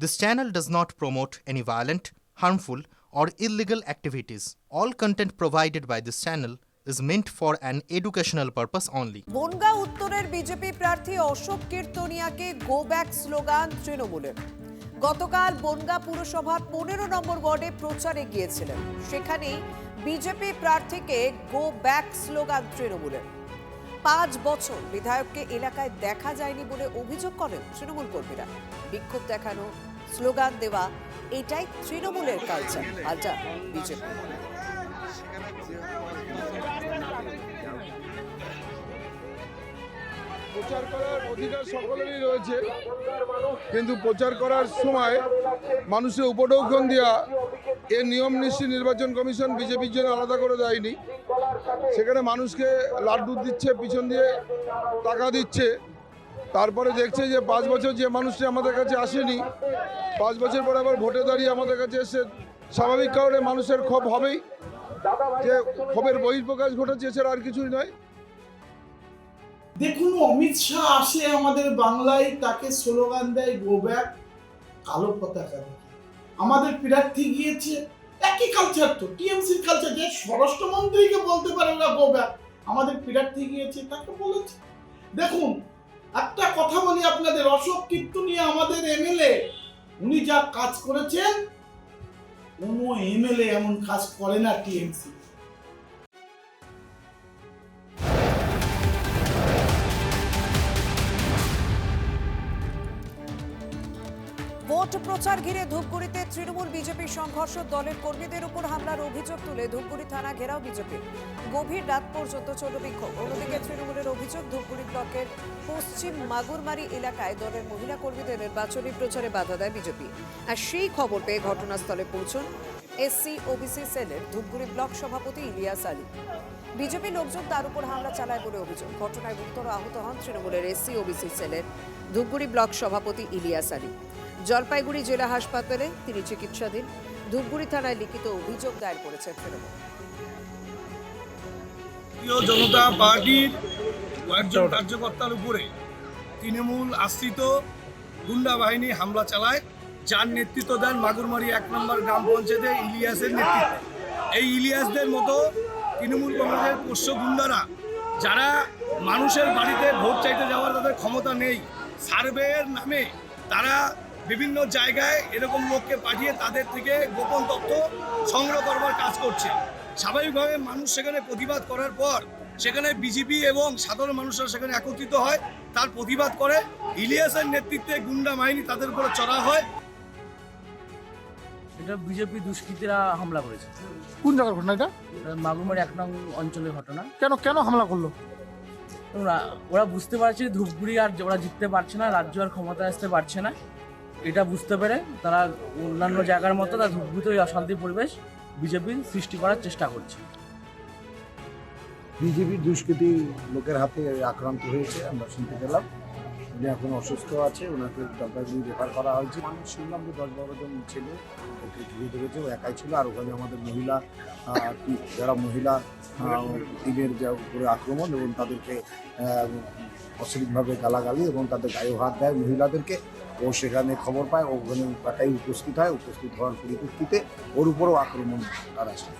This channel does not promote any violent, harmful, or illegal activities. All content provided by this channel is meant for an educational purpose only. Bongaon উত্তরের BJP প্রার্থী Ashok কীর্তনিয়াকে go back slogan তৃণমূলের। গতকাল বনগাঁ পুরসভার 15 নম্বর ওয়ার্ডে প্রচারে গিয়েছিলেন। সেখানেই BJP প্রার্থীকে গো ব্যাক স্লোগান তৃণমূলের। 5 বছর বিধায়ককে এলাকায় দেখা যায়নি বলে অভিযোগ করেন তৃণমূল কর্মীরা। বিক্ষোভ দেখানো, স্লোগান দেওয়া এটাই তৃণমূলের কালচার, আলটা বিজেপি। প্রচার করার অধিকার সকলেরই রয়েছে, কিন্তু প্রচার করার সময় মানুষের উপঢৌকন দেওয়া এর নিয়ম নিশ্চিত নির্বাচন কমিশন বিজেপির জন্য আলাদা করে দেয়নি। সেখানে মানুষকে লাড্ডু দিচ্ছে, পিছন দিয়ে টাকা দিচ্ছে, তারপরে দেখছে যে 5 বছর যে মানুষটি আমাদের কাছে আসেনি, 5 বছর পরে আবার ভোটে দাঁড়িয়ে আমাদের কাছে এসে স্বাভাবিক কারণে মানুষের ক্ষোভ হবেই, যে ক্ষোভের বহিঃপ্রকাশ ঘটেছে, এছাড়া আর কিছুই নয়। দেখুন, অমিত শাহ আসে আমাদের বাংলায়, তাকে স্লোগান দেয় গো ব্যাক, কালো পতাকা। আমাদের প্রার্থী গিয়েছে, একই কালচার তো, টিএমসির কালচার, যে স্বরাষ্ট্রমন্ত্রীকে বলতে পারে না গো ব্যাক, আমাদের প্রার্থী গিয়েছে তাকে বলেছে। দেখুন, একটা কথা বলি আপনাদের, অশোক কীর্তনিয়া আমাদের এমএলএ, উনি যা কাজ করেছেন কোনো এমএলএ এমন কাজ করে না টিএমসি। ভোট প্রচার ঘিরে ধূপগুড়িতে তৃণমূল বিজেপির সংঘর্ষ, দলের কর্মীদের উপর হামলার অভিযোগ তুলে ধূপগুড়ি থানা ঘেরাও বিজেপির। গভীর রাত পর্যন্ত চলল বিক্ষোভ। অন্যদিকে তৃণমূলের অভিযোগ, ধূপগুড়ি ব্লকের পশ্চিম মাগুরমারি এলাকায় দলের মহিলা কর্মীদের নির্বাচনী প্রচারে বাধা দেয় বিজেপি। আর সেই খবর পেয়ে ঘটনাস্থলে পৌঁছন এসসি ওবিসি সেলের ধূপগুড়ি ব্লক সভাপতি ইলিয়াস আলী। বিজেপি লোকজন তার উপর হামলা চালায় বলে অভিযোগ। ঘটনায় গুরুতর আহত হন তৃণমূলের এসসি ওবিসি সেলের ধূপগুড়ি ব্লক সভাপতি ইলিয়াস আলী। জলপাইগুড়ি জেলা হাসপাতালে তিনি চিকিৎসাধীন। ধূপগুড়ি থানায় লিখিত অভিযোগ দায়ের করেছে তৃণমূল। জনতা পার্টির কয়েকজন কার্যকর্তার উপরে তৃণমূল আশ্রিত গুন্ডা বাহিনী হামলা চালায়, যার নেতৃত্ব দেন মাগুরমারি 1 নম্বর গ্রাম পঞ্চায়েতের ইলিয়াসের নেতৃত্বে। এই ইলিয়াসদের মতো তৃণমূল কংগ্রেসের পোষ্য গুন্ডারা, যারা মানুষের বাড়িতে ভোট চাইতে যাওয়ার তাদের ক্ষমতা নেই, সার্ভের নামে তারা বিভিন্ন জায়গায় এরকম লোককে পাঠিয়ে তাদের থেকে গোপন তথ্য সংগ্রহ করবার কাজ করছে। স্বাভাবিকভাবে মানুষ সেখানে প্রতিবাদ করার পর সেখানে বিজেপি এবং সাধারণ মানুষরা সেখানে একত্রিত হয়, তার প্রতিবাদ করে। ইলিয়াসের নেতৃত্বে গুন্ডা বাহিনী তাদের উপরে চড়া হয়। এটা বিজেপি দুষ্কৃতীরা হামলা করেছে। কোন জায়গার ঘটনা এটা? মাগুরমারি 1 নং অঞ্চলের ঘটনা। কেন হামলা করলো? ওরা বুঝতে পারছে ধূপগুড়ি আর ওরা জিততে পারছে না, রাজ্য আর ক্ষমতায় আসতে পারছে না। এটা বুঝতে পেরে তারা অন্যান্য জায়গার মতো তারা ধূপগুড়িতে ওই অশান্তি পরিবেশ বিজেপি সৃষ্টি করার চেষ্টা করছে। বিজেপির দুষ্কৃতী লোকের হাতে আক্রান্ত হয়েছে, আমরা শুনতে পেলাম। উনি এখন অসুস্থ আছে, ওনাকে জলপাইগুড়ি রেফার করা হয়েছে। মানুষ শুনলাম যে 10-12 জন ছেলে ওকে ঘিরে ধরেছে, ও একাই ছিল। আর ওখানে আমাদের মহিলা যারা মহিলা টিমের যা উপরে আক্রমণ এবং তাদেরকে অশ্লীলভাবে গালাগালি এবং তাদের গায়ে হাত দেয় মহিলাদেরকে। ও সেখানে খবর পায়, ওখানে একাই উপস্থিত হয়। উপস্থিত হওয়ার পরিপ্রেক্ষিতে ওর উপরও আক্রমণ তারা আসে।